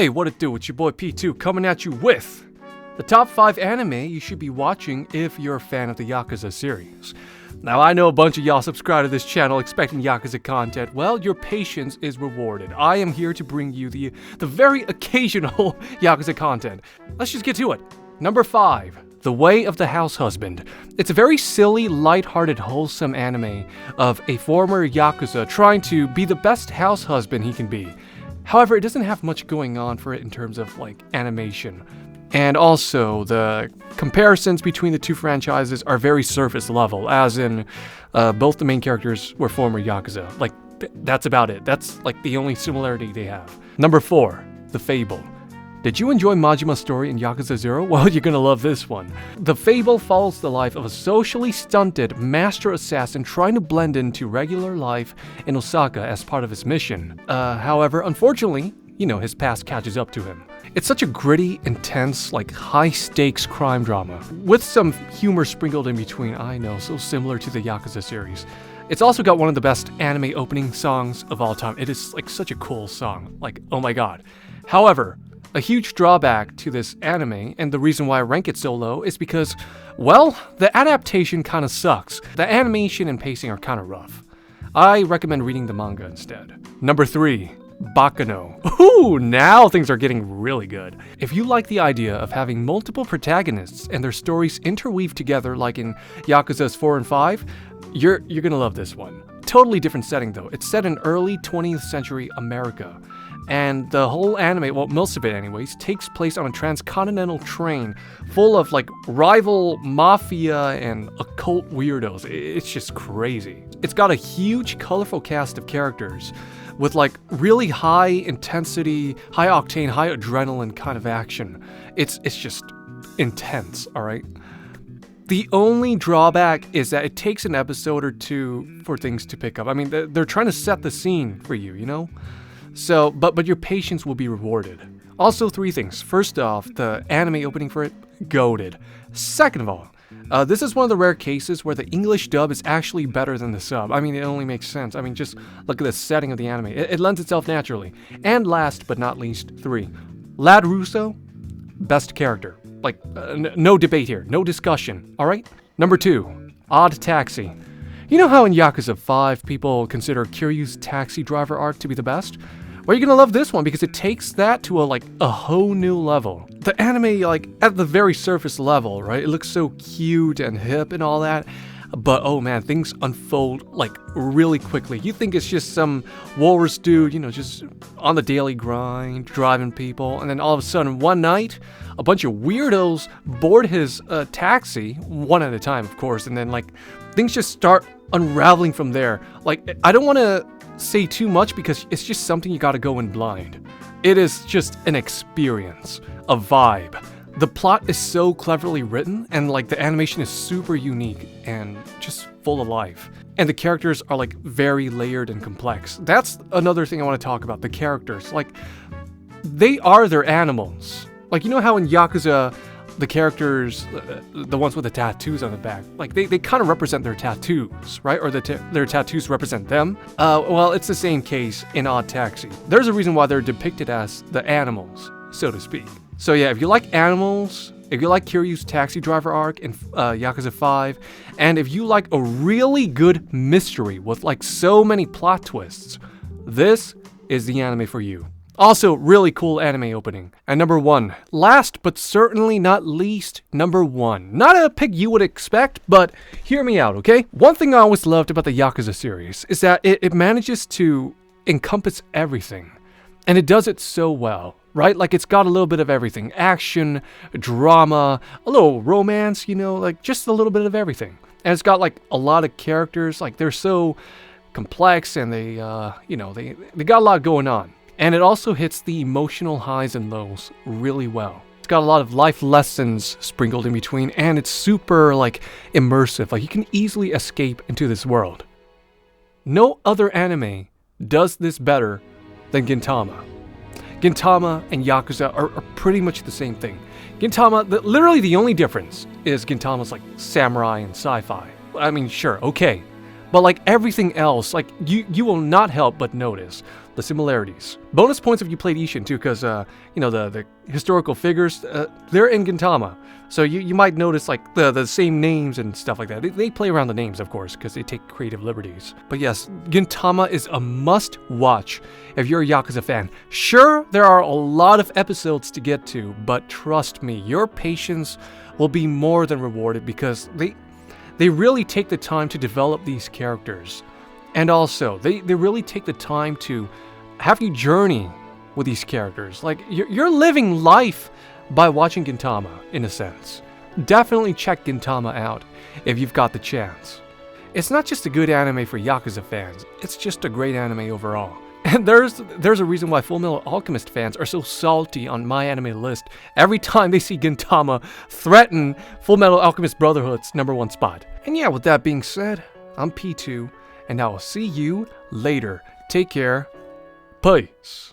Hey, what it do? It's your boy P2 coming at you with the top 5 anime you should be watching if you're a fan of the Yakuza series. Now, I know a bunch of y'all subscribe to this channel expecting Yakuza content. Well, your patience is rewarded. I am here to bring you the very occasional Yakuza content. Let's just get to it. Number 5, The Way of the House Husband. It's a very silly, lighthearted, wholesome anime of a former Yakuza trying to be the best house husband he can be. However, it doesn't have much going on for it in terms of, animation. And also, the comparisons between the two franchises are very surface level, as in, both the main characters were former Yakuza. That's about it. That's, the only similarity they have. Number 4, The Fable. Did you enjoy Majima's story in Yakuza 0? Well, you're gonna love this one. The Fable follows the life of a socially stunted master assassin trying to blend into regular life in Osaka as part of his mission. However, unfortunately, his past catches up to him. It's such a gritty, intense, high-stakes crime drama, with some humor sprinkled in between. I know, so similar to the Yakuza series. It's also got one of the best anime opening songs of all time. It is, such a cool song. Oh my god. However, a huge drawback to this anime, and the reason why I rank it so low, is because, well, the adaptation kinda sucks. The animation and pacing are kinda rough. I recommend reading the manga instead. Number 3, Bakano. Ooh, now things are getting really good. If you like the idea of having multiple protagonists and their stories interweave together like in Yakuza's 4 and 5, you're gonna love this one. Totally different setting though. It's set in early 20th century America. And the whole anime, well, most of it anyways, takes place on a transcontinental train full of rival mafia and occult weirdos. It's just crazy. It's got a huge, colorful cast of characters with really high intensity, high octane, high adrenaline kind of action. It's just intense, alright? The only drawback is that it takes an episode or two for things to pick up. I mean, they're trying to set the scene for you, So, but your patience will be rewarded. Also, 3 things. First off, the anime opening for it, goated. Second of all, this is one of the rare cases where the English dub is actually better than the sub. I mean, it only makes sense. I mean, just look at the setting of the anime. It lends itself naturally. And last but not least, 3. Lad Russo, best character. No debate here. No discussion. Alright? Number 2, Odd Taxi. You know how in Yakuza 5 people consider Kiryu's taxi driver arc to be the best? Well, you're gonna love this one because it takes that to a whole new level. The anime, at the very surface level, right? It looks so cute and hip and all that. But oh man, things unfold really quickly. You think it's just some walrus dude, just on the daily grind, driving people, and then all of a sudden one night, a bunch of weirdos board his taxi, one at a time, of course, and then things just start unraveling from there. I don't want to say too much because it's just something you gotta go in blind. It is just an experience, a vibe. The plot is so cleverly written, and the animation is super unique and just full of life. And the characters are very layered and complex. That's another thing I want to talk about, the characters. They are their animals. You know how in Yakuza, the characters, the ones with the tattoos on the back, they kind of represent their tattoos, right? Or their tattoos represent them. Well, it's the same case in Odd Taxi. There's a reason why they're depicted as the animals, so to speak. So yeah, if you like animals, if you like Kiryu's taxi driver arc in Yakuza 5, and if you like a really good mystery with so many plot twists, this is the anime for you. Also, really cool anime opening. And number 1, last but certainly not least, number 1. Not a pick you would expect, but hear me out, okay? One thing I always loved about the Yakuza series is that it manages to encompass everything. And it does it so well, right? It's got a little bit of everything. Action, drama, a little romance, just a little bit of everything. And it's got a lot of characters, they're so complex and they got a lot going on. And it also hits the emotional highs and lows really well. It's got a lot of life lessons sprinkled in between, and it's super, immersive. You can easily escape into this world. No other anime does this better than Gintama. Gintama and Yakuza are pretty much the same thing. Gintama, literally the only difference is Gintama's samurai and sci-fi. I mean, sure, okay. But everything else, you will not help but notice the the similarities. Bonus points if you played Ishin too, because you know, the historical figures, they're in Gintama, so you might notice like the same names and stuff like that. They play around the names, of course, because they take creative liberties. But yes, Gintama is a must-watch if you're a Yakuza fan. Sure, there are a lot of episodes to get to, but trust me, your patience will be more than rewarded because they really take the time to develop these characters. And also, they really take the time to have you journey with these characters. Like, you're living life by watching Gintama, in a sense. Definitely check Gintama out if you've got the chance. It's not just a good anime for Yakuza fans, it's just a great anime overall. And there's a reason why Fullmetal Alchemist fans are so salty on my anime list every time they see Gintama threaten Fullmetal Alchemist Brotherhood's #1 spot. And yeah, with that being said, I'm P2, and I will see you later. Take care. Peace.